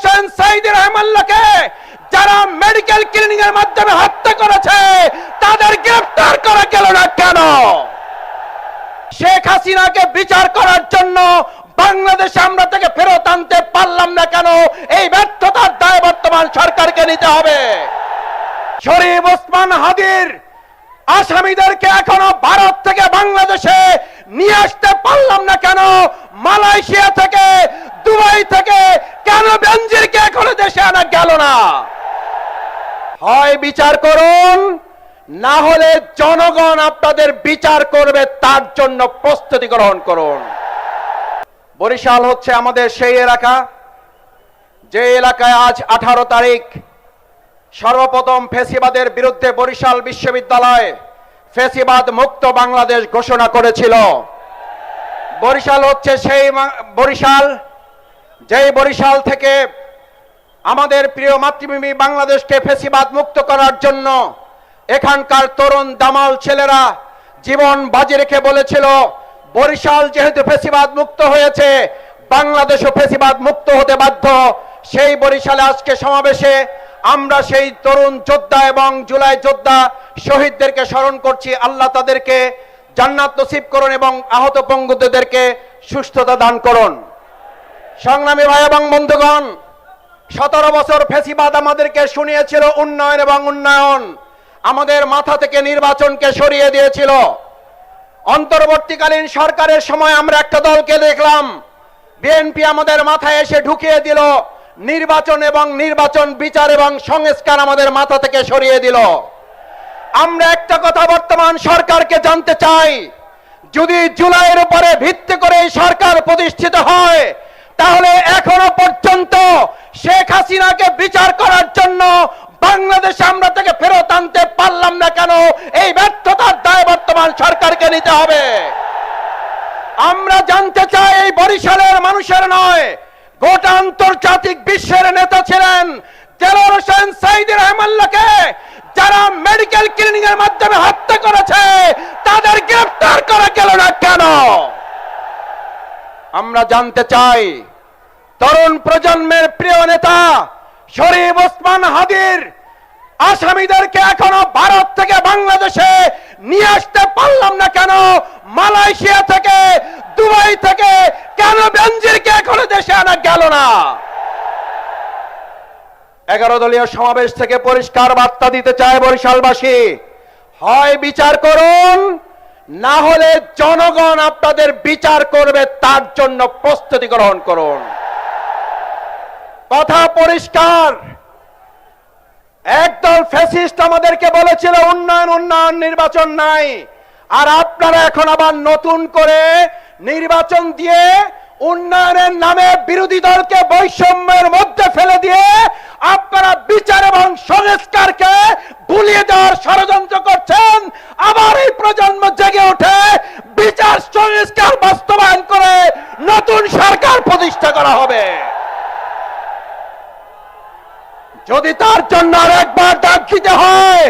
হোসেন সাইদি রহমাল্লাহকে যারা medical cleaning এর মাধ্যমে হত্যা করেছে তাদের গ্রেফতার করা গেল না কেন? শেখ হাসিনাকে বিচার করার জন্য বাংলাদেশে আমরা তাকে ফেরত আনতে পারলাম না কেন? এই ব্যর্থতার দায় বর্তমান সরকারকে নিতে হবে। শরীফ ওসমান হাদির আসামিদেরকে এখনো ভারত থেকে বাংলাদেশে নিয়ে আসতে পারলাম না কেন? মালয়েশিয়া থেকে, দুবাই থেকে কেন বেনজিরকে এখনো দেশে আনা গেল না? হয় বিচার করুন, না হলে জনগণ আপনাদের বিচার করবে, তার জন্য প্রস্তুতি গ্রহণ করুন। বরিশাল হচ্ছে আমাদের সেই এলাকা যে এলাকায় আজ 18 তারিখ সর্বপ্রথম ফ্যাসিবাদের বিরুদ্ধে বরিশাল বিশ্ববিদ্যালয় ফ্যাসিবাদ মুক্ত বাংলাদেশ ঘোষণা করেছিল। বরিশাল হচ্ছে সেই বরিশাল যেই বরিশাল থেকে আমাদের প্রিয় মাতৃভূমি বাংলাদেশকে ফ্যাসিবাদ মুক্ত করার জন্য এখানকার তরুণ দামাল ছেলেরা জীবন বাজি রেখে বলেছিল, বরিশাল যেহেতু ফ্যাসিবাদ মুক্ত হয়েছে, বাংলাদেশও ফ্যাসিবাদ মুক্ত হতে বাধ্য। সেই বরিশালে আজকে সমাবেশে আমরা সেই তরুণ যোদ্ধা এবং জুলাই যোদ্ধা শহীদদেরকে স্মরণ করছি। আল্লাহ তাদেরকে জান্নাত নসিব করুন এবং আহত পঙ্গুদেরকে সুস্থতা দান করুন। সংগ্রামী ভাই এবং বন্ধুগণ, 17 বছর ফ্যাসিবাদ আমাদেরকে শুনিয়েছিল উন্নয়ন এবং উন্নয়ন, আমাদের মাথা থেকে নির্বাচনকে সরিয়ে দিয়েছিল। অন্তর্বর্তীকালীন সরকারের সময় আমরা একটা দলকে দেখলাম, বিএনপি আমাদের মাথায় এসে ঢুকিয়ে দিল নির্বাচন এবং নির্বাচন বিচার এবং সংস্কার আমাদের মাথা থেকে সরিয়ে দিল। আমরা একটা কথা বর্তমান সরকারকে জানতে চাই, যদি জুলাইয়ের উপরে ভিত্তি করে এই সরকার প্রতিষ্ঠিত হয়, তাহলে এখনো পর্যন্ত শেখ হাসিনাকে বিচার করার জন্য বাংলাদেশে আমরা তাকে ফেরত আনতে পারলাম না কেন? এই ব্যর্থতার দায় বর্তমান সরকারকে নিতে হবে। আমরা জানতে চাই, এই বরিশালের মানুষের নয়, গোটা আন্তর্জাতিক বিশ্বের নেতা ছিলেন দেলোয়ার হোসেন সাইদি রহমাল্লাহকে যারা মেডিকেল ক্লিনিং এর মাধ্যমে হত্যা করেছে তাদের গ্রেফতার করা গেল না কেন? আমরা জানতে চাই, তরুণ প্রজন্মের প্রিয় নেতা শরীফ ওসমান হাদির আসামিদেরকে এখনো ভারত থেকে বাংলাদেশে নিয়ে আসতে পারলাম না কেন? মালয়েশিয়া থেকে, দুবাই থেকে কেন বেনজিরকে এখনো দেশে আনা গেল না? 11 দলীয় সমাবেশ থেকে পরিষ্কার বার্তা দিতে চায় বরিশালবাসী, হয় বিচার করুন, না হলে জনগণ আপনাদের বিচার করবে, তার জন্য প্রস্তুতি গ্রহণ করুন। কথা পরিষ্কার, একদল ফ্যাসিস্ট আমাদেরকে বলেছিল উন্নয়ন উন্নয়ন, নির্বাচন নাই, আর আপনারা এখন আবার নতুন করে নির্বাচন দিয়ে উন্নয়নের নামে বিরোধী দলকে বৈষম্যের মধ্যে ফেলে দিয়ে আপনারা বিচার এবং সংস্কারকে ভুলিয়ে দেওয়ার ষড়যন্ত্র করছেন। আবার এই প্রজন্ম জেগে ওঠে, বিচার সংস্কার বাস্তবায়ন করে নতুন সরকার প্রতিষ্ঠা করা হবে। যদি তার জন্য আরেকবার ডাক দিতে হয়,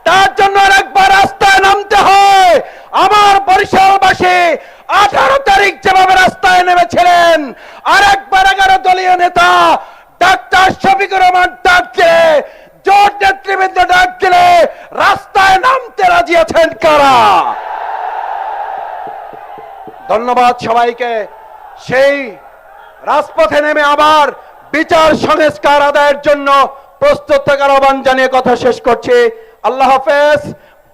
তার জন্য আরেকবার রাস্তায় নামতে হয়, আমার বরিশালবাসী 18 তারিখ যেভাবে রাস্তায় নেমেছিলেন, আরেকবার 11 দলীয় নেতা ডাক্তার শফিকুর রহমান ডাক দিলে, জোট নেতৃবৃন্দ ডাক দিলে রাস্তায় নামতে রাজি আছেন কারা? ধন্যবাদ সবাইকে। সেই রাজপথে নেমে আবার বিচার সংস্কার আদায়ের জন্য প্রস্তুত থাকার আহ্বান জানিয়ে কথা শেষ করছি। আল্লাহ হাফেজ।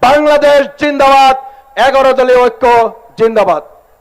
বাংলাদেশ জিন্দাবাদ। 11 দলীয় ঐক্য জিন্দাবাদ।